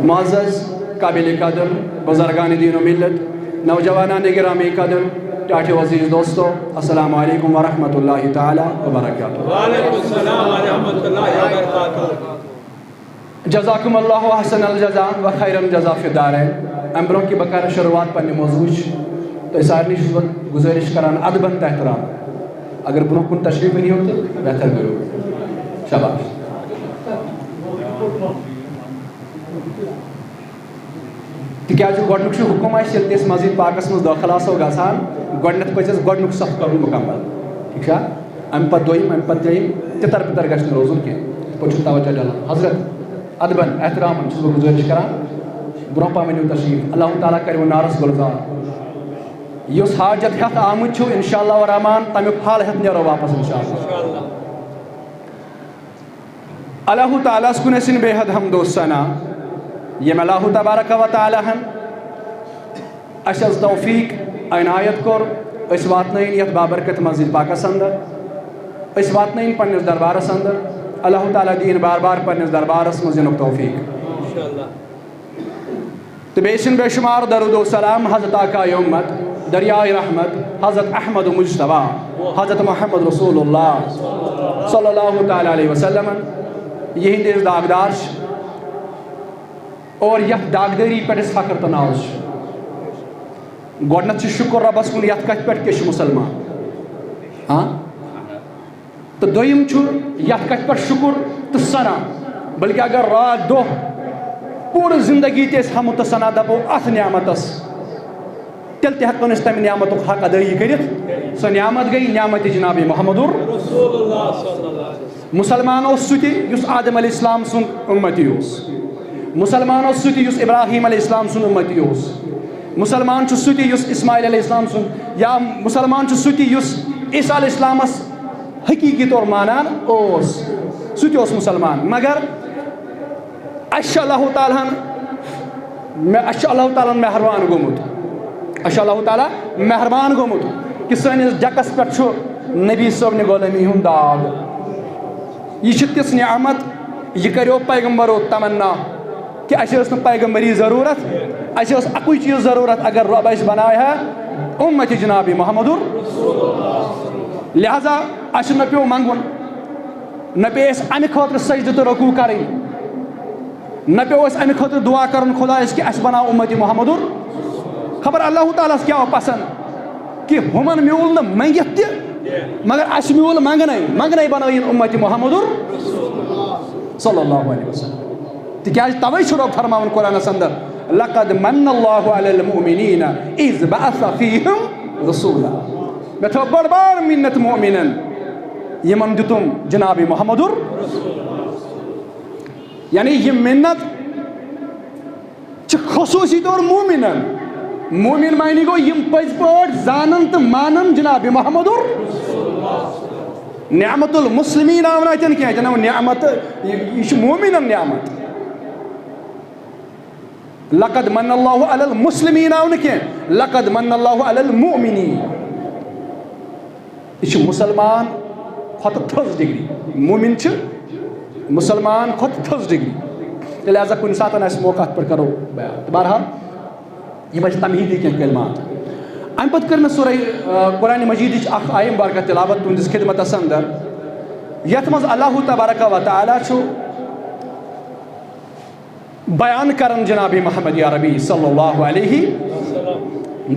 معزز قابل قدر بزرگان دین و ملت، نوجوانان گرامی قدر، ٹاٹھے عزیز دوستو، السلام علیکم ورحمۃ اللہ تعالی وبرکاتہ۔ وعلیکم السلام ورحمۃ اللہ وبرکاتہ۔ جزاکم اللہ احسن الجزا و خیر الجزا فی الدارین۔ ام برونہ کی بکار شروعات پنہ موضوع تو سارے گزارش کران ادبن تحترام اگر برونہ کن تشریف نہیں ہو تو بہتر کرو۔ شاباش۔ تکیازِ گۄڈنیُک چھُ حکم اَسہِ ییٚلہِ تہِ أسۍ مسجد پاکس منٛز دٲخل آسو گژھان گۄڈنٮ۪تھ پَزِ اَسہِ گۄڈنیُک صف کَرُن مُکمل، ٹھیٖک چھا؟ اَمہِ پتہٕ دوٚیِم، اَمہِ پتہٕ ترٛیٚیِم، تِتر پِتر گژھِ نہٕ روزُن کینٛہہ، یِتھ پٲٹھۍ چھُ توجہ ڈلان۔ حضرت ادبن احترامن چھُس بہٕ گُزٲرِش کران برونٛہہ پہم ؤنِو تشریٖف، اللہ تعالیٰ کَرِوٕ نارس گُلزار۔ یُس حاجت ہٮ۪تھ آمُت چھُ اِنشاءاللہ الرحمان تَمیُک پھل ہٮ۪تھ نیرو واپس اِنشاءاللہ۔ اللہ تعالیٰ ہس کُن ٲسِن بے حد حمد و ثنا ییٚمۍ اللہ تبارک و تعالیٰ ہن اَسہِ حظ توفیٖق عنایت کوٚر أسۍ واتنٲیِن یتھ بابرکت مسجد پاکس اندر، أسۍ واتنٲیِن پننِس دربارس اندر۔ اللہ تعالیٰ دِیِن بار بار پننِس دربارس منٛز یِنُک توفیٖق تہٕ بیٚیہِ ٲسِن بے شُمار درود و سلام حضرت آقائے اُمت دریائے رحمت حضرت احمد مجتبیٰ حضرت محمد رسول اللہ صلی اللہ تعالیٰ علیہ وسلم یِہنٛدۍ أسۍ داغدار چھِ اور یتھ داغدٲری پٮ۪ٹھ أسۍ فخر تہٕ ناز چھُ۔ گۄڈنٮ۪تھ چھُ شُکر رۄبس کُن یتھ کتھِ پٮ۪ٹھ کہِ أسۍ چھِ مُسلمان، تہٕ دوٚیِم چھُ یتھ کتھِ پٮ۪ٹھ شُکر تہٕ ثنا، بلکہِ اگر رات دۄہ پوٗرٕ زندگی تہِ أسۍ حمد تہٕ ثنا دپو اتھ نعمتس تیٚلہِ تہِ ہٮ۪کو نہٕ أسۍ تمہِ نعمتُک حق ادٲیی کٔرِتھ۔ سۄ نعمت گٔے نعمتِ جناب محمدُر مسلمان اوس سُہ تہِ یُس آدم علیہ السلام سُنٛد اُمتی اوس، مسلمان اوس سُہ تہِ یُس ابراہیم علیہ السلام سُنٛد اُمتی اوس، مسلمان چھُ سُہ تہِ یُس اسماعیل علیہ السلام سُنٛد، یا مسلمان چھُ سُہ تہِ یُس عیسیٰ علیہ السلامس حقیٖقی طور مانان اوس، سُہ تہِ اوس مسلمان۔ مگر اَسہِ چھُ اللہ تعالیٰ ہن مہربان گوٚمُت، اَسہِ چھُ اللہ تعالیٰ مہربان گوٚمُت کہِ سٲنِس ڈٮ۪کس پٮ۪ٹھ چھُ نبی صٲبنہِ غلٲمی ہُنٛد داغ۔ یہِ چھِ تِژھ نعمت، یہِ کریو پیغمبرو تمنا کہ اَسہِ ٲس نہٕ پیغمبری ضروٗرت، اَسہِ ٲس اَکُے چیٖز ضروٗرت اگر رۄب اَسہِ بنایہِ ہا اُمتِ جناب محمدُر، لہذا اَسہِ نہ پیوٚو منٛگُن، نہ پیٚیہِ اَسہِ اَمہِ خٲطرٕ سجدٕ تہٕ رکوٗع کَرٕنۍ، نہ پیوٚو اَسہِ اَمہِ خٲطرٕ دُعا کَرُن خۄدایس کہِ اَسہِ بناو اُمتِ محمدُر۔ خبر اللہ تعالیٰ ہس کیٛاہ اوس پسنٛد کہ ہُمن میوٗل نہٕ منٛگِتھ تہِ مگر اَسہِ میوٗل منٛگنَے بنٲیِن اُمتِ محمدُر صلی اللہ علیہ وسلم۔ تِکیٛازِ تَوَے چھُ رۄب فرماوان قرآنس اندر لقد من اللہ علی المؤمنین اذ بعث فیہم رسولا، مےٚ تھٲو بٔڑ بار مِنت مؤمنن یِمن دیُتُم جناب محمدُر، یعنی یہِ مِنت چھِ خصوٗصی طور مومِنن، مومِن معنی گوٚو یِم پٔزۍ پٲٹھۍ زانن تہٕ مانن جناب محمدُر۔ نعمت المسلمیٖن آو نہٕ اَتٮ۪ن کینٛہہ، اَتٮ۪ن آو نعمت، یہِ چھِ مومِنن نعمت۔ لقد من اللہ علی المسلمیٖن آو نہٕ کینٛہہ، لقد من اللہ علی المؤمنیٖن، یہِ چھِ مُسلمان کھۄتہٕ تھٔز ڈگری، مومِن چھِ مُسلمان کھۄتہٕ تھٔز ڈگری، تیٚلہِ لہذا کُنہِ ساتہٕ آسہِ موقع اَتھ پٮ۪ٹھ کرو بیان۔ تہٕ بہرحال یِم ٲسۍ تمہیٖدی کینٛہہ کلمات۔ اَمہِ پتہٕ کٔر مےٚ سورہ قرآنِ مجیٖدٕچ اکھ آیہِ مبارکہ تِلاوت تُہنٛدِس خدمتس اندر، یتھ منٛز اللہ تبارک و تعالیٰ چھُ بیان کران جناب محمد عربی صلی اللہ علیہ،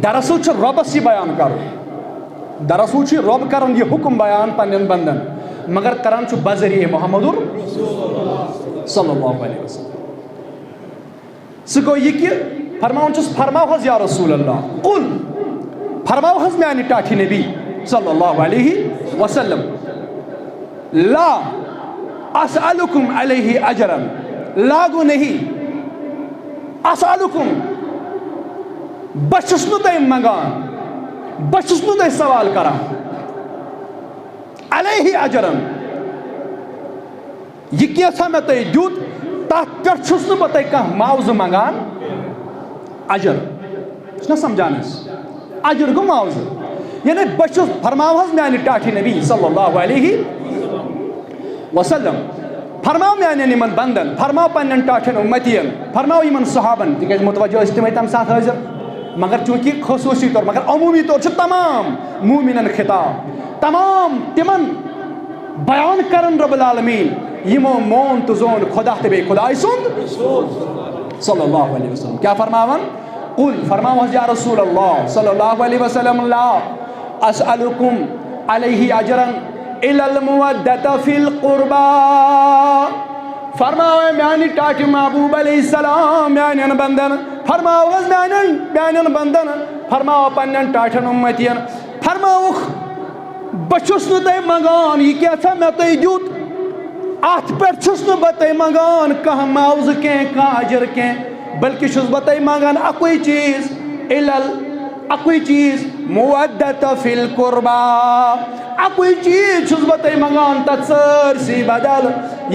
دراصل چھُ رۄبس یہِ بیان کرُن، دراصل چھُ رۄب کران یہِ حُکم بیان پننٮ۪ن بندن، مگر کران چھُ بذریعہ محمدُر صلی اللہ علیہ وسلم۔ سُہ گوٚو یہِ کہِ فرماوان چھُس فرماو حظ یا رسول اللہ، قُل فرماو حظ میانہِ ٹاٹھہِ نبی صلی اللہ علیہ وسلم، لا اسألکم علیہ اجرن، لا گوٚو نہیں اسألکم، بہٕ چھُس نہٕ تۄہہِ منٛگان، بہٕ چھُس نہٕ تۄہہِ سوال کران، علیہ اجرن، یہِ کینٛژھا مےٚ تۄہہِ دیُت تتھ پٮ۪ٹھ چھُس نہٕ بہٕ تۄہہِ کانٛہہ معاوضہٕ منٛگان۔ اجر چھُنا سمجھان أسۍ، اجر گوٚو معاوضہٕ، یعنی بہٕ چھُس فرماو حظ میانہِ ٹاٹھہِ نبی صلی اللہ علیہ وسلم، فرماو میانن یمن بندن فرماو پنن ٹاٹھن امتین فرماو یمن صحابن تکیاز متوجہ ٲسۍ تِمے تمہِ ساتہٕ حٲضِر مگر چونکہ خصوصی طور مگر عمومی طور چھُ تمام مومنن خطاب تمام تمن بیان کرن رب العالمین یمو مون تو زون خدا تہ بیٚیہِ خداے سُنٛد صلی اللہ علیہ وسلم کیا فرماون قل فرماو حظ یا رسول اللہ صلی اللہ علیہ وسلم لا اسألکم علیہ اجرا الا المودۃ فی القربى فرماو میانی ٹاٹھ محبوب علیہ السلام میانن بندن فرماو حظ میانن بندن فرماو پنن ٹاٹھن امتین فرماوکھ بچھس نہ تۄہہِ منگان یہ کیا تھا مےٚ تۄہہِ دیُت اتھ پٮ۪ٹھ چھُس نہٕ بہٕ تۄہہِ منگان کانٛہہ معاوضہٕ کینٛہہ کانٛہہ اجر کینٛہہ بلکہ چھُس بہٕ تۄہہِ منگان اکوے چیٖز اکوے چیٖز مودۃ فی القربى اکوے چیٖز چھُس بہٕ تۄہہِ منگان تتھ سٲرسٕے بدل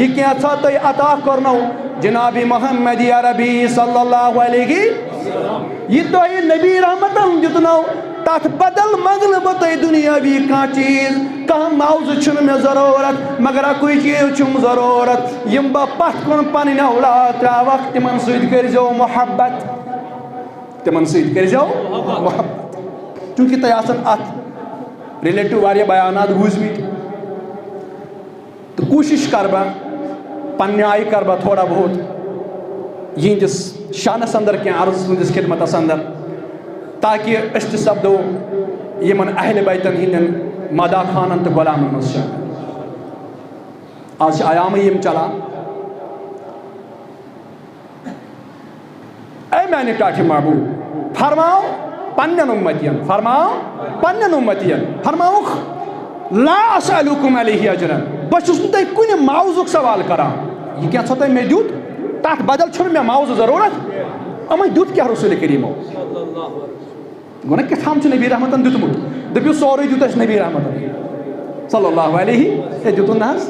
یہ کینٛژھا تۄہہِ عطا کوٚرنو جناب محمد عربی صلی اللہ علیہ یہ تۄہہِ نبی رحمتن دیُتنو تتھ بدل منگنہٕ بہٕ تۄہہِ دُنیاوی کانٛہہ چیٖز کانٛہہ معاوضہٕ چھُنہٕ مےٚ ضروٗرت مگر اکوے چیٖز چھُم ضروٗرت یِم بہٕ پتھ کُن پنٕنۍ اولاد ترٛاوکھ تِمن سۭتۍ کٔرۍزیو محبت تمن سۭتۍ کٔرۍزیو محبت چونکہ تۄہہِ آسن اتھ رِلیٹِو واریاہ بیانات بوٗزمٕتۍ تہٕ کوٗشِش کر بہٕ پننہِ آیہِ کر بہٕ تھوڑا بہت یِہنٛدِس شانس اندر کینٛہہ عرض تُہنٛدِس خدمتس اندر تاکہ أسۍ تہِ سپدو یمن اہل بیتن ہٕنٛدٮ۪ن مادا خانن تہٕ غلامن منٛز شٲمِل آز چھِ عیامٕے یِم چلان اے میانہِ ٹاٹھہِ محبوب فرماو پننٮ۪ن امتین فرماوُکھ لا اسألکم علیہ اجرا بہٕ چھُس نہٕ تۄہہِ کُنہِ معاوضُک سوال کران یہ کینٛژھا تۄہہِ مےٚ دیُت تتھ بدل چھُنہٕ مےٚ معاوضہٕ ضروٗرت یِمن دیُت کیٛاہ رسوٗلِ کریٖمو گوٚو نا کیٛاہ تھام چھُ نبی رحمتن دیُتمُت دٔپِو سورُے دیُت اَسہِ نبی رحمتن صلی اللہ علیہ ہے دیُتُن نہ حظ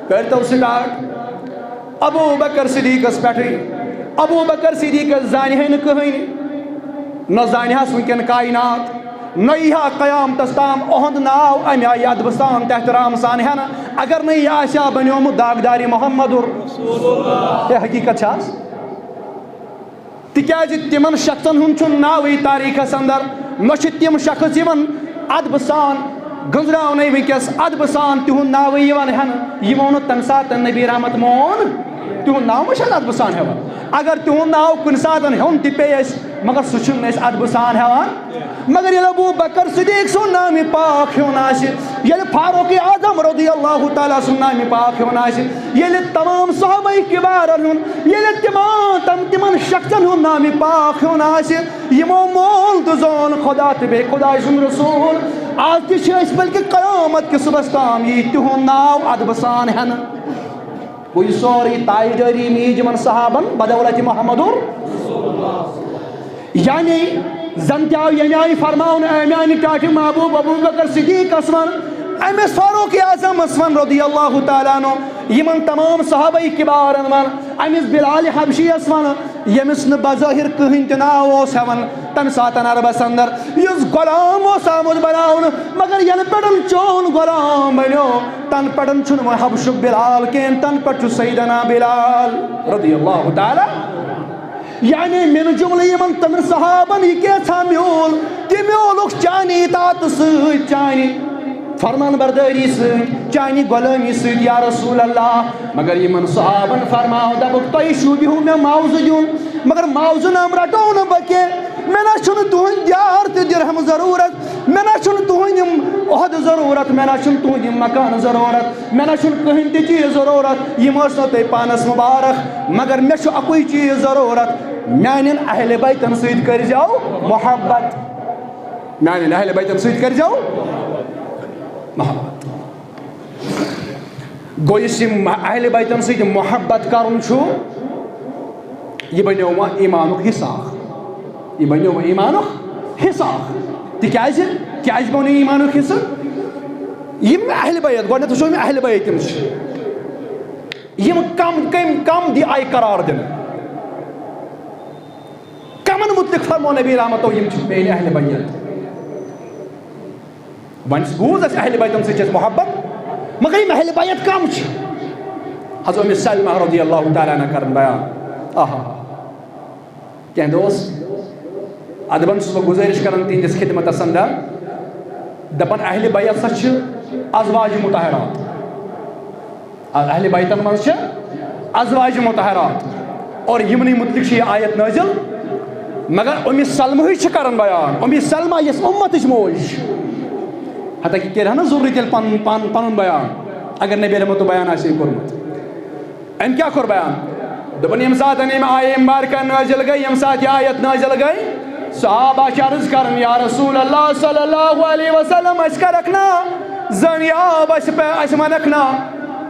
کٔرۍتو سٹارٹ ابوٗ بکر صدیٖقس پٮ۪ٹھٕے ابوٗ بکر صدیٖقس زانہِ ہے نہٕ کٕہٕنۍ نہ زانہِ ہس وٕنکٮ۪ن کائنات نہ یی ہا قیامتس تام اُہُنٛد ناو امہِ آیہِ ادبہٕ سان تہٕ احترام سان ہٮ۪نہٕ اگر نہٕ یہِ آسہِ ہا بنیومُت داغدارِ محمدُر ہے حقیٖقت چھِ حظ تِکیٛازِ تِمن شخصن ہُنٛد چھُنہٕ ناوٕے تاریٖخس اندر نہ چھِ تِم شخص یِوان ادبہٕ سان گنٛزراونَے وٕنکٮ۪س ادبہٕ سان تِہُنٛد ناوٕے یِوان ہٮ۪نہٕ یِمو نہٕ تمہِ ساتہٕ نبی رحمت مون تِہُنٛد ناو ما چھِ أسۍ ادبہٕ سان ہٮ۪وان اگر تِہُنٛد ناو کُنہِ ساتہٕ ہیوٚن تہِ پیٚیہِ اَسہِ مگر سُہ چھِنہٕ أسۍ ادبہٕ سان ہٮ۪وان مگر ییٚلہِ ابوٗ بکر صدیٖق سُنٛد نامہِ پاک ہیوٚن آسہِ ییٚلہِ فاروق اعظم رضی اللہ تعالیٰ سُنٛد نامہِ پاک ہیوٚن آسہِ ییٚلہِ تمام صحابہ کِبارن ہُنٛد ییٚلہِ تِمن شخصن ہُنٛد نامہِ پاک ہیوٚن آسہِ یِمو مول تہٕ زون خدا تہٕ بیٚیہِ خۄداے سُنٛد رسوٗل آز تہِ چھِ أسۍ بلکہِ قیامت کہِ صُبحس تام یی تِہُنٛد ناو ادبہٕ سان ہٮ۪نہٕ گوٚو یہِ سورُے تاجدٲری میٖج یِمن صحابن بدولتِ محمدُر یعنی زن تہِ آو ییٚمہِ آیہِ فرماونہٕ اے میانہِ ٹاٹھہِ محبوٗب ابوٗ بکر صدیٖقس ون أمِس فاروق اعظمس ون رضی اللہ تعالیٰ عنہ یِمن تمام صحابہ کِبارن ون أمِس بلال حبشیَس ون ییٚمِس نہٕ بظٲہِر کٕہٕنۍ تہِ ناو اوس ہٮ۪وان تمہِ ساتہٕ عربس اندر یُس غلام اوس آمُت بناونہٕ مگر ینہٕ پٮ۪ٹھ چون غلام بنیو تنہٕ پٮ۪ٹھ چھُنہٕ وۄنۍ حبشُک بلال کینٛہہ تنہٕ پٮ۪ٹھ چھُ سیدنا بلال رضی اللہ تعالیٰ یعنی مِنہٕ جملہٕ یِمن تِمن صحابن یہِ کینٛژھا میوٗل تہِ میوٗلُکھ چانہِ اطاعتہٕ سۭتۍ چانہِ فرمان بردٲری سۭتۍ چانہِ غلٲمی سۭتۍ یا رسول اللہ مگر یِمن صحابن فرماو دپُکھ تۄہہِ شوٗبِہوٗ مےٚ معاوضہٕ دیُن مگر معاوضہٕ نام رٹو نہٕ بہٕ کینٛہہ مےٚ نہ چھُنہٕ تُہنٛدۍ دیار تہٕ دِرہم ضروٗرت مےٚ نہ چھُنہٕ تُہنٛدۍ یِم عہدٕ ضروٗرت مےٚ نہ چھُنہٕ تُہنٛدۍ یِم مکانہٕ ضروٗرت مےٚ نہ چھُنہٕ کٕہٕنۍ تہِ چیٖز ضروٗرت یِم ٲسنو تۄہہِ پانس مُبارک مگر مےٚ چھُ اکُے چیٖز ضروٗرت میانٮ۪ن اہلِ بیتن سۭتۍ کٔرۍزیو محبت میانٮ۪ن اہلِ بیتن سۭتۍ کٔرۍزیو محبت گوٚو یُس یِم اہلِ بیتن سۭتۍ محبت کرُن چھُ یہِ بنیو وۄنۍ ایٖمانُک حصہٕ اکھ یہِ بنیو وۄنۍ ایٖمانُک حصہٕ اکھ تِکیٛازِ کیٛازِ بنیو ایٖمانُک حصہٕ یِم اہلِ بیت گۄڈٕنٮ۪تھ وٕچھو یِم اہلِ بیت یِم چھِ یِم کم دی آیہِ قرار دِنہٕ کمن متعلق فرمو نبی رحمتو یِم چھِ میٲنۍ اہلِ بیت وۄنۍ بوٗز اَسہِ اہلِ بیتن سۭتۍ چھِ اَسہِ محبت مگر یِم اہلِ بیت کم چھِ حضرت ام سلمہ رضی اللہ تعالیٰ عنہ کرن بیان کیا دوست ادبن سے گزارش کرن تہندس خدمتس اندر دپن اہل بیت سچ ازواج مطہرات اہل بیتن من ازواج مطہرات اور یمنی متعلق یہ آیت نازل مگر ام سلمہ کرن بیان ام سلمہ یس امتچ موج حتیٰ کہ کرہ نا ضروری تیل پن بیان اگر نبی علیہ تو بیان آسی کورمت ام کیا کور بیان دپن یم سات ام آیہ مبارکہ نازل گئی یم سات یہ آیت نازل گئی صحابہ عرض کرن یا رسول اللہ صلی اللہ علیہ وسلم اس کا رکھنا زنیاب اس میں رکھنا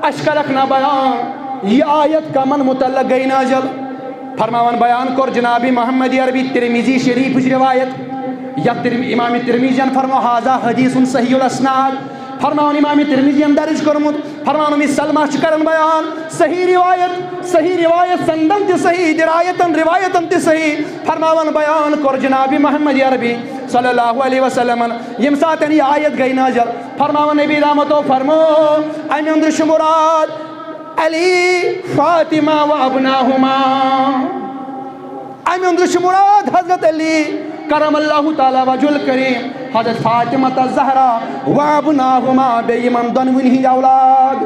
اس کا رکھنا بیان یہ آیت کا من متعلق گئی نازل فرماون بیان کر جناب محمد عربی ترمذی شریف روایت یا امام ترمذی فرما ھذا حدیث صحیح الاسناد فرمان امام ترمذی درج کرمت فرمان ام سلمہ کرن بیان صحیح روایت سندن تی صحیح درایتن روایتن تی صحیح فرمان بیان کر جناب محمد عربی صلی اللہ علیہ وسلم یم ساتن یہ آیت گئی نازل فرمان نبی رحمتو فرمو ام اندر مراد علی فاطمہ و ابناہما ام اندر مراد حضرت علی کرم اللہ تعالی وجہ الکریم حضرت فاطمہ الزہرا و ابناہما بیمن دنونہی اولاد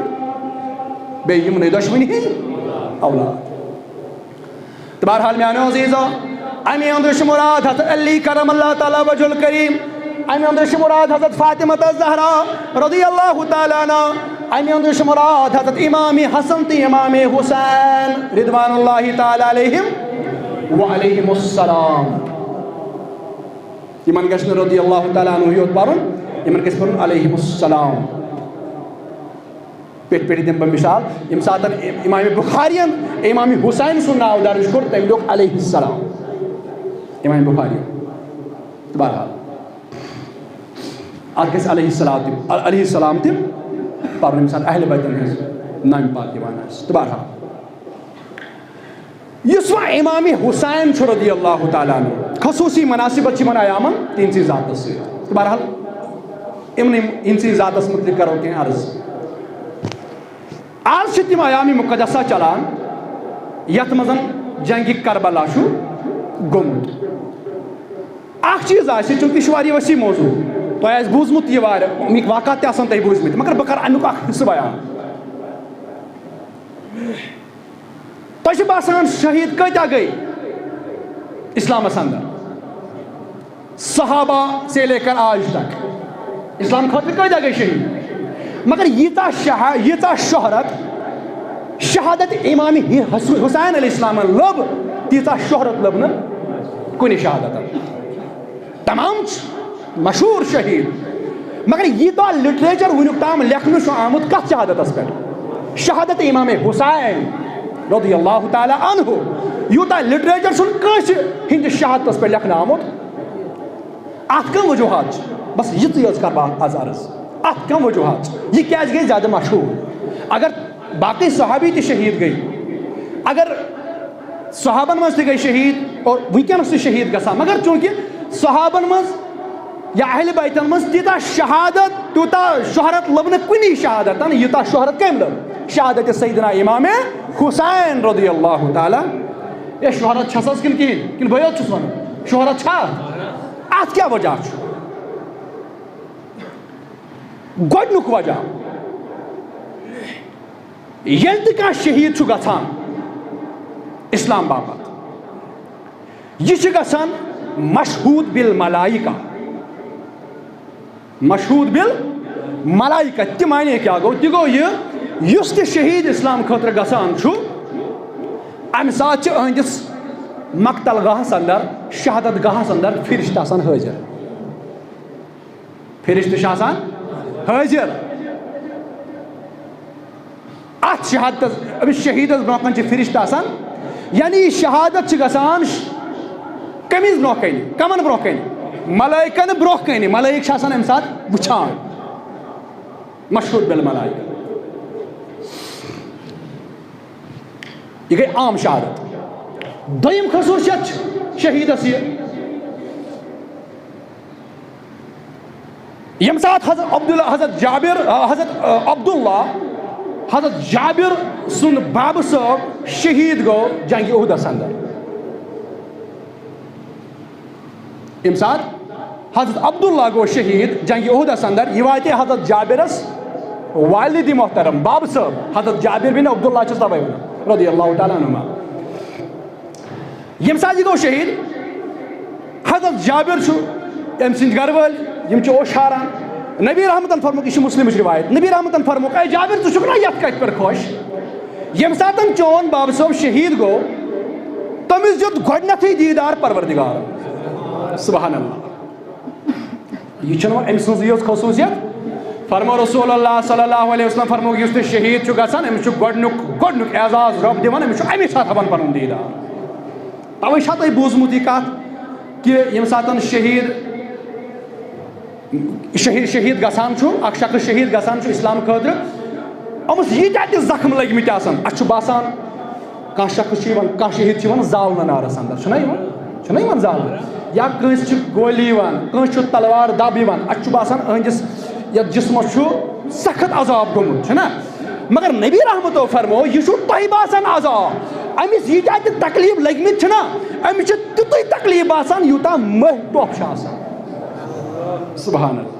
بیمن دشونہی اولاد بہرحال میانو عزیزو امی اندر مراد حضرت علی کرم اللہ تعالی وجہ الکریم امی اندر مراد حضرت فاطمہ الزہرا رضی اللہ تعالی عنہ امی اندر مراد حضرت امام حسن تی امام حسین رضوان اللہ تعالی علیہم و علیہم السلام یمن گشن رضی اللہ تعالیٰ عنہ یوت پارن یمن گشن پارن علیہم السلام پیٹ پیٹ دن بمثال یم ساتن امام بخارین امام حسین سن ناو درج کر تم لوگ علیہ السلام امام بخاری بہرحال آگے علیہ السلام تم پارن انسان اہل بیتن ہے نام پاک دیوان ہے بہرحال یسوا امام حسین رضی اللہ تعالیٰ عنہ خصوصی مناسبت من ایامن انسی ذات سے بہرحال انسی ذات متعلق کرو کہ عرض آج تم ایام مقدسہ چلان یت مزن جنگ کربلا شو گومت اخ چیز آسی چونکہ یہ واریاہ وسیع موضوع تو آس بوزمت یہ امیک واقعات تہ تہ بوزمت مگر بہ کر امیک اخ حصہ بیان تو باسان شہید کتیا گئی اسلامس اندر صحابہ سے لے کر آج تک اسلام خاطر کتیا گئی شہید مگر یتا شہرت شہادت امام حسین علیہ السلام لب تیتا شہرت لب نا کن شہادت تمام مشہور شہید مگر یتا لٹریچر ونیک تام لکھن آمت کت شہادت پہ شہادت امام حسین رضی اللہ تعالیٰ عنہ یوتا لٹریچر سن کس ہند شہادت پہ لکھنا آمت ات کم وجوہات بس یہ کر بات آز عرض ات کم وجوہات یہ کیا گئی زیادہ مشہور اگر باقی صحابی تی شہید گئی اگر صحابن مز گئی شہید اور ونکس شہید گسا مگر چونکہ صحابن مز یا اہل بیتن مز تیتا شہادت تیوتا شہرت لبن کنی شہادت یوتا شہرت کم لب شہادت سیدنا امام حسین رضی اللہ تعالیٰ یہ شہرت چھسس کن کن بیت چھس ون شہرت چھا ات کیا وجہ گۄڈنیُک وجہ ییٚلہِ تہِ کانٛہہ شہید چھُ گژھان اسلام باپت یہ چھُ گژھان مشہود بالملائکہ مشہود بالملائکہ تہِ معنی کیا گو تہِ گو یہ یُس تہِ شہید اسلام خٲطرٕ گژھان چھُ امہِ ساتہٕ چھِ أہنٛدِس مقتل گاہس اندر شہادت گاہس اندر فرشتہٕ آسان حٲضِر فرشتہٕ چھِ آسان حٲضِر ات شہادت أمِس شہیدس برونٛہہ کَنہِ چھِ فرشتہٕ آسان یعنی شہادت چھِ گژھان کٔمِس برونٛہہ کَنہِ کمن برونٛہہ کَنہِ ملائکن برونٛہہ کَنہِ ملائک چھِ آسان اَمہِ ساتہٕ وٕچھان مشہوٗر بالملائکہ یہ گئی عام شہادت دویم خصوصیت شہیدس یہ یم سات حضرت عبداللہ حضرت جابر حضرت عبداللہ حضرت جابر سن باب صاحب شہید گو جنگ احدس اندر. ام سات حضرت عبداللہ گو شہید جنگ احدس اندر. یہ واتے حضرت جابرس والد محترم باب صاحب حضرت جابر بن عبداللہ چس تباہ رضی اللہ تعالیٰ عنہ. یم سات یہ گو شہید حضرت جابر ام سند گھر ول یم اوش ہاران. نبی رحمتن فرموک یہ مسلم روایت. نبی رحمتن فرموک اے جابر ژٕ چھُکھ نا یتھ کتھ پٮ۪ٹھ خۄش یم ساتن چون باب صٲب شہید گو تٔمِس دیُت گۄڈنیٚتھٕے دیٖدار پروردگار. سبحان اللہ. یہ چھنہٕ أمۍ سٕنٛزٕے یٲژ خصوٗصیت. فرمو رسول اللہ صلی اللہ علیہ وسلم فرموک یُس تہِ شہید چھُ گژھان أمِس چھُ گۄڈنیُک اعزاز رۄب دِوان أمِس چھُ اَمے ساتہٕ ہاوان پنُن دیٖدار. توے چھا تۄہہِ بوٗزمُت یہِ کتھ کہ یم ساتن شہید گژھان چھُ اکھ شخص شہید گژھان چھُ اسلام خٲطرٕ أمِس ییٖتیاہ تہِ زخم لٔگمٕتۍ آسان اَسہِ چھُ باسان کانٛہہ شخص چھُ یِوان کانٛہہ شہید چھُ یِوان زالنہٕ نارس اندر چھُنہ یِوان زالنہٕ یا کٲنٛسہِ چھِ گولی یِوان کٲنٛسہِ چھُ تلوار دب یِوان اَسہِ چھُ باسان أہنٛدِس یتھ جسمس چھُ سخت عذاب گوٚمُت چھُنہ مگر نبی رحمتو فرمو یہِ چھُ تۄہہِ باسان عذاب أمِس ییٖتیاہ تہِ تکلیٖف لٔگمٕتۍ چھِنہ أمِس چھِ تیُتُے تکلیٖف باسان یوٗتاہ مٔہۍ ٹۄپھ چھِ آسان. سبحان اللہ.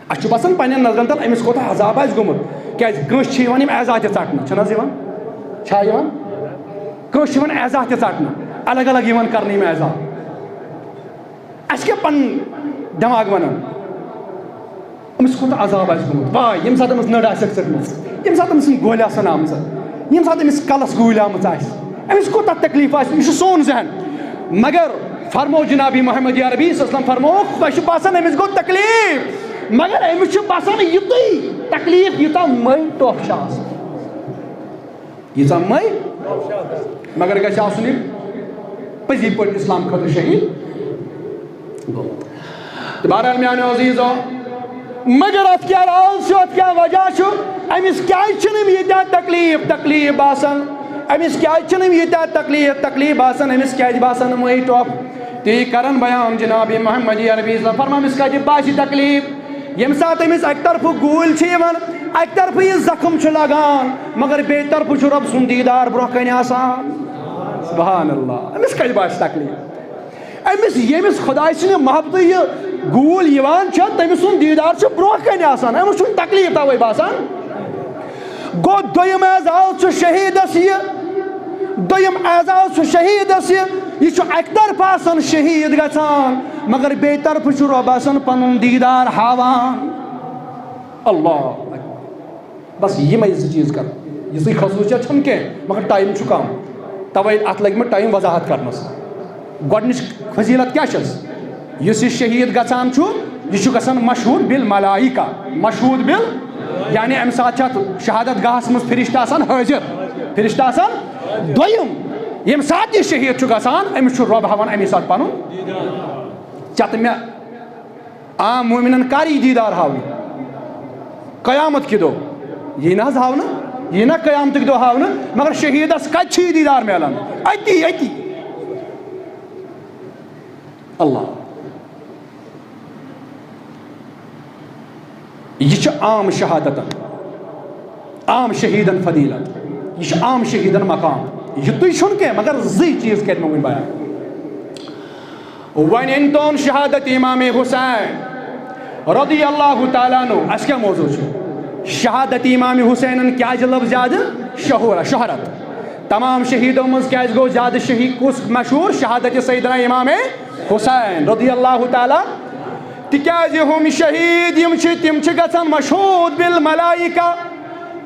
اَسہِ چھُ باسان پننٮ۪ن نظرن تل أمِس کوتاہ عذاب آسہِ گوٚمُت کیازِ کٲنٛسہِ چھِ یِوان یِم اعزا تہِ ژٹنہٕ چھِنہٕ حظ یِوان چھا یِوان کٲنٛسہِ چھِ یِوان اعزا تہِ ژٹنہٕ الگ الگ یِوان کرنہٕ یِم اعزا. اَسہِ کیٛاہ پنُن دٮ۪ماغ وَنان أمِس کوٗتاہ عذاب آسہِ گوٚمُت واے ییٚمہِ ساتہٕ أمِس نٔر آسٮ۪کھ ژٔٹمٕژ ییٚمہِ ساتہٕ أمِس گولہِ آسن آمژٕ ییٚمہِ ساتہٕ أمِس کلس گوٗلۍ آمٕژ آسہِ أمِس کوٗتاہ تکلیٖف آسہِ یہِ چھُ سون ذہن. مگر فرمو جنابی محمد یا ربی صلی اللہ علیہ وسلم فرموک تۄہہِ چھُ باسان أمِس گوٚو تکلیٖف مگر أمِس چھُ باسان یُتُے تکلیٖف یوٗتاہ مٔہۍ ٹۄپھ چھِ آسان ییٖژاہ مٔہۍ مگر گژھِ آسُن یہِ پٔزی پٲٹھۍ اسلام خٲطرٕ شہید گوٚمُت. تہٕ بہرحال میانیو عزیٖزو مگر اتھ کیٛاہ راز چھُ اتھ کیٛاہ وجہ چھُ أمِس کیٛازِ چھِنہٕ یِم ییٖتیاہ تکلیٖف باسان أمِس کیٛازِ چھِنہٕ یِم ییٖتیاہ تکلیٖف باسان أمِس کیٛازِ باسان مٔہۍ ٹۄپھ تی کرن بیان جناب محمد عربی فرما أمِس کتہِ باسہِ تکلیٖف ییٚمہِ ساتہٕ أمِس اکہِ طرفہٕ گوٗلۍ چھِ یِوان اکہِ طرفہٕ یہِ زخم چھُ لگان مگر بیٚیہِ طرفہٕ چھُ رۄب سُنٛد دیٖدار برونٛہہ کنہِ آسان. سبحان اللہ. أمِس کتہِ باسہِ تکلیٖف أمِس ییٚمِس خۄداے سٕنٛدِ محبتہٕ یہِ گوٗلۍ یِوان چھِ تٔمۍ سُنٛد دیٖدار چھُ برونٛہہ کنہِ آسان أمِس چھُنہٕ تکلیٖف توے باسان. گوٚو دوٚیِم اعزاز چھُ شہیٖدس یہِ دوٚیِم اعزاز چھُ شہیٖدس یہِ چھُ اکہِ طرفہٕ آسان شہیٖد گژھان مگر بیٚیہِ طرفہٕ چھُ رۄب آسان پنُن دیٖدار ہاوان. اللہ بس یِمے زٕ چیٖز کرو یِژٕے خصوٗصیت چھنہٕ کینٛہہ مگر ٹایم چھُ کم توے اتھ لگہِ مےٚ ٹایم وضاحت کرنس. گۄڈنِچ فضیٖلت کیٛاہ چھس یُس یہِ شہیٖد گژھان چھُ یہِ چھُ گژھان مشہوٗد بالملائکہ مشہوٗد بِل یعنی امہِ ساتہٕ چھِ اتھ شہادت گاہس منٛز فرشتہٕ آسان حٲضِر فرشتہٕ آسان. دوٚیِم ییٚمہِ ساتہٕ یہِ شہیٖد چھُ گژھان أمِس چھُ رۄب ہاوان امی ساتہٕ پنُن ژےٚ تہٕ مےٚ عام مومِنن کر یی دیٖدار ہاونہٕ قیامت کہِ دۄہ یی نہ حظ ہاونہٕ یی نہ قیامتٕکۍ دۄہ ہاونہٕ مگر شہیٖدس کتہِ چھُ یہِ دیٖدار میلان أتی. اللہ یہ چھُ عام شہادتن عام شہیٖدن فضیٖلت یہ چھُ عام شہیٖدن مقام یُتُے چھُنہٕ کینٛہہ مگر زٕے چیٖز کرِ مےٚ وۄنۍ بیان. وۄنۍ أنۍ تون شہادت امام حسین رضی اللہ تعالیٰ عنہ. اَسہِ کیٛاہ موضوٗع چھُ شہادت امام حسینن کیٛازِ لٔب زیادٕ شہرت تمام شہیٖدو منٛز کیٛازِ گوٚو زیادٕ شہیٖد کُس مشہوٗر شہادت سیدنا امام حسین رضی اللہ تعالیٰ تِکیٛازِ ہُم شہیٖد یِم چھِ تِم چھِ گژھان مشہوٗد بالملائکہ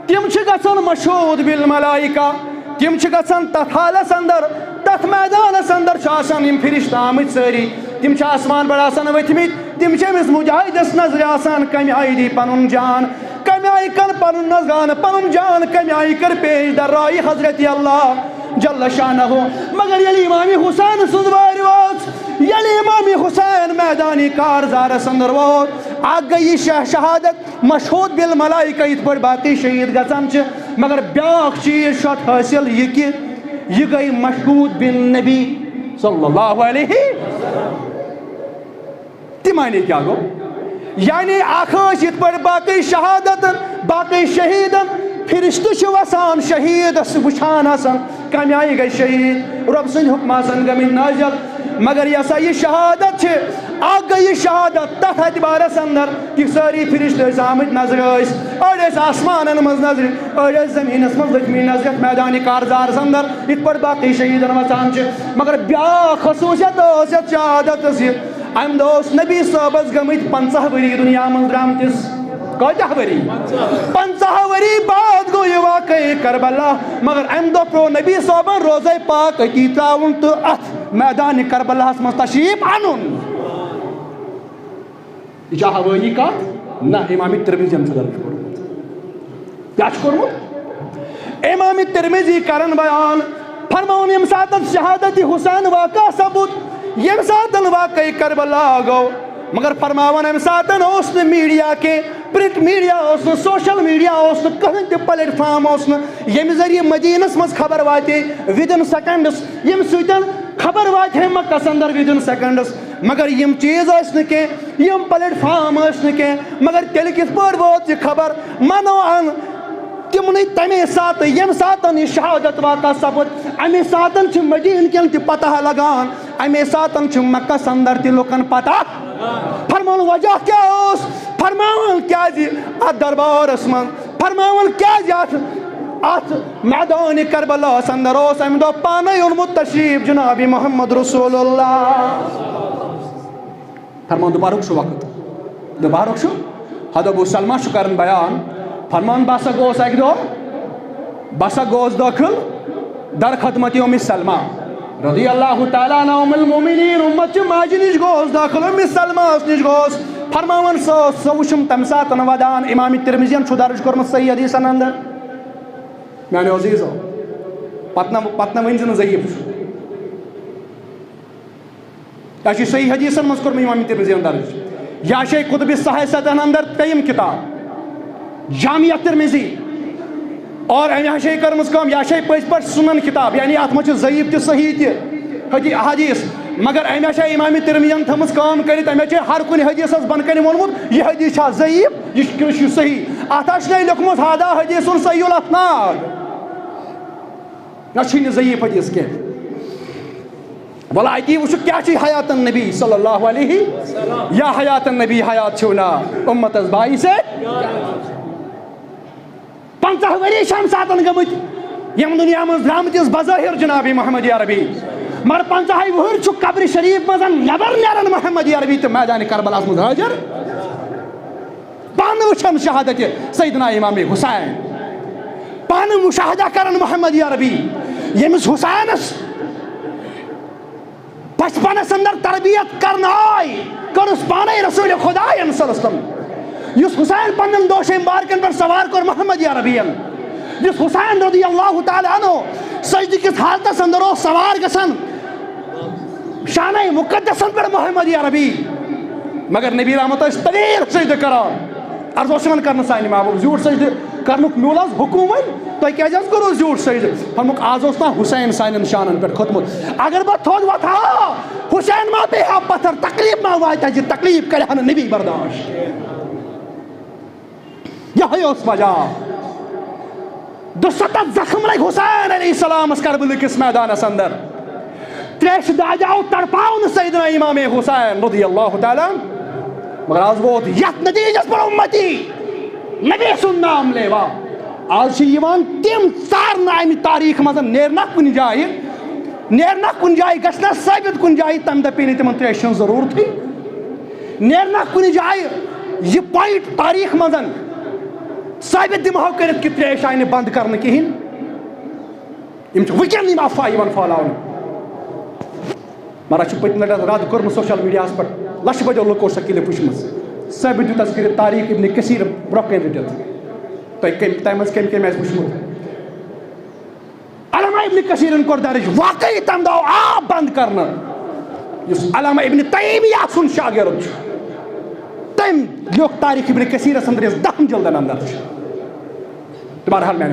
تِم چھِ گژھان مشہوٗد بالملائکہ تِم چھِ گژھان تتھ حالس اندر تتھ میدانس اندر چھِ آسان یِم فرشتہٕ آمٕتۍ سٲری تِم چھِ آسمان پٮ۪ٹھ آسان ؤتھمٕتۍ تِم چھِ أمِس مُجاہِدس نظرِ آسان کمہِ آیہِ دی پنُن جان کمہِ آیہِ کر پنُن نذران پنُن جان کمہِ آیہِ کر پیش دررایہِ حضرت اللہ جل شانہ. مگر ییٚلہِ امام حسین سٕنٛز وٲرۍ وٲژ ییٚلہِ امام حسین میدانی کارزارس اندر ووت اکھ گٔے یہِ شہادت مشہوٗد بالملائکہ یِتھ پٲٹھۍ باقٕے شہیٖد گژھان چھِ مگر بیٛاکھ چیٖز چھُ اتھ حٲصِل یہِ کہِ یہِ گٔے مشہوٗد بالنبی صلی اللہ علیہ. تہِ معنی کیٛاہ گوٚو یعنی اخ یت پر باقی شہادتن باقی شہیدن فرشتہ وسان شہید وچھان آسان کم آئی گئی شہید رب سند حکم آسان گمت نازل مگر یہ سا یہ شہادت گئی شہادت تک اعتبارس اندر کہ ساری فرشتہ آمت نظر اڑ آسمان مز نظر اڑ زمینس مز لچمی نظر میدان کارزار اندر ات پر باقی شہیدن وسان مگر بیا خصوصیت شہادت ام دہ نبی صٲبس گمت 50 ؤری دنیا من درامتس کتہ ؤری 50 ؤری بعد گو یہ واقعی کربلا مگر ام دہ پرو نبی صٲبن روزے پاک اتی تراؤن تو ات میدان کربلا مز تشریف انن یہ ہوٲیی کتھ نہ امام ترمذی درج کورمت کیا کورمت امام ترمذی کرن بیان فرماون یم سات شہادت حسین واقع ثبوت یم سات واقعی کربلا گو مگر فرماون ام سات میڈیا کے پرنٹ میڈیا سوشل میڈیا کہیں تہ پلیٹ فارم یم ذریعہ مدینس مز خبر واتے ودن سیکنڈس یم سن خبر وات ہے مکہ اندر ودن سیکنڈس مگر یم چیز کی یم پلیٹ فارم کی مگر تیل کت پہ ووت یہ خبر منو ان تمنے تمے سات یم سات یہ شہادت واقع سپد امے سات مدین کن تہ پتہ لگان امے سات مکہ اندر تہ لکن پتہ فرمان وجہ کیا اس فرمان کیا ات دربارس من فرمان کیا ات میدان کربلا اندر اس ام دہ پانے اونمت تشریف جناب محمد رسول اللہ فرمان دوبارک وقت دوبارک حد ابو سلمہ کرن بیان فرمان بسا گوس اک دہ بسا گوس داخل در خدمت ام سلمہ رضی اللہ تعالیٰ عنہ ام المومنین امت ماجہ نش گوس داخل ام سلمہ نش گوس فرماون سو وچھم تم سات ودان امام ترمذین چھ درج کورمت صحیح حدیثن اندر میانو عزیزو پتنہ ونز ضعیف یہ صحیح حدیثن مز کورم امام ترمذین درج یا شے کتب الصحاحہ اندر تیم کتاب جامعہ ترمذی اور یہ شے کرمز کام یا شے پز پٹ سنن کتاب یعنی ات مجھ ضعیف تہ صحیح تہ حدیث مگر امہ شے امام ترمذین تھمز کام کرت امہ چھ ہر کن حدیث بن کن وونمت یہ حدیث چھا ضعیف یہ صحیح ات نے لیکھمت ہذا حدیث صحیح الاسناد نہ چھ ضعیف حدیث کی بلا اتی وچھ کیا چھ حیات النبی صلی اللہ علیہ یا حیات النبی حیات چھونا امت از بائی سے 50 ؤری شام ساتن گمت یم دنیا من درامتس بظاہر جناب محمد عربی مگر 50 وہر چھ قبر شریف مزن نبر نیرن محمد عربی تو میدان کربلا مز حاضر پان وچھن شہادت سیدنا امام حسین پان مشاہدہ کرن محمد عربی یمس حسینس بچپنس اندر تربیت کرنا آئی کرس پانے رسول خدا صلی اللہ علیہ وسلم یس حسین پنن دوشم بارکن پر سوار کر محمد عربین یس حسین رضی اللہ تعالی عنہ سجدی کس حالت اندر سوار گسن شانہ مقدسن پر محمد عربی مگر نبی رحمت اس طویل سجدہ کران عرض وسمن کرنا سائن محبوب زیور سجدہ کرنک میولاز حکومت تو کیا جاز کرو زیور سجدہ فرمک آز اوسنا حسین سائن شانن پر ختمت اگر بات تھوڑ وطا حسین ما بے پتھر تکلیف ما وائتا جی تکلیف کرے ہن نبی برداشت یہ اس وجہ 270 زخم لگ حسین علیہ السلام اس کربلا کس میدان اندر تریش داجاؤ تڑپاؤن سیدنا امام حسین رضی اللہ تعالی مگر آز ووت یت نتیجس پر امتی نبی سن نام لیوا آز چھ یوان تم ژارنہ امہ تاریخ مزن نیرنا کن جائے نیرنا کن جائے گھنا ثابت کن جائے تم دہ پی تمن تریش ضرورت نیرنا کن جائے یہ پوائنٹ تاریخ مزن ثابت دمہو کرت کہ تریش آئی بند کرنے کہین وکن یم افواہ یوان پھہلاون مگر چھ پتم لٹہ رد کورم سوشل میڈیا پر لچھ بجو لوکو سہ کلپ وچمت ثابت دیت اس کر تاریخ ابن کثیر برو کن رٹت تم مز کم کم وچمت علامہ ابن کثیرن کور درج واقعی تم دہ آب بند کرنا اس علامہ ابن تیمیہ سن شاگرد تم لوگ تاریخ ابن کثیر اندر 10 جلدن اندر بہرحال میں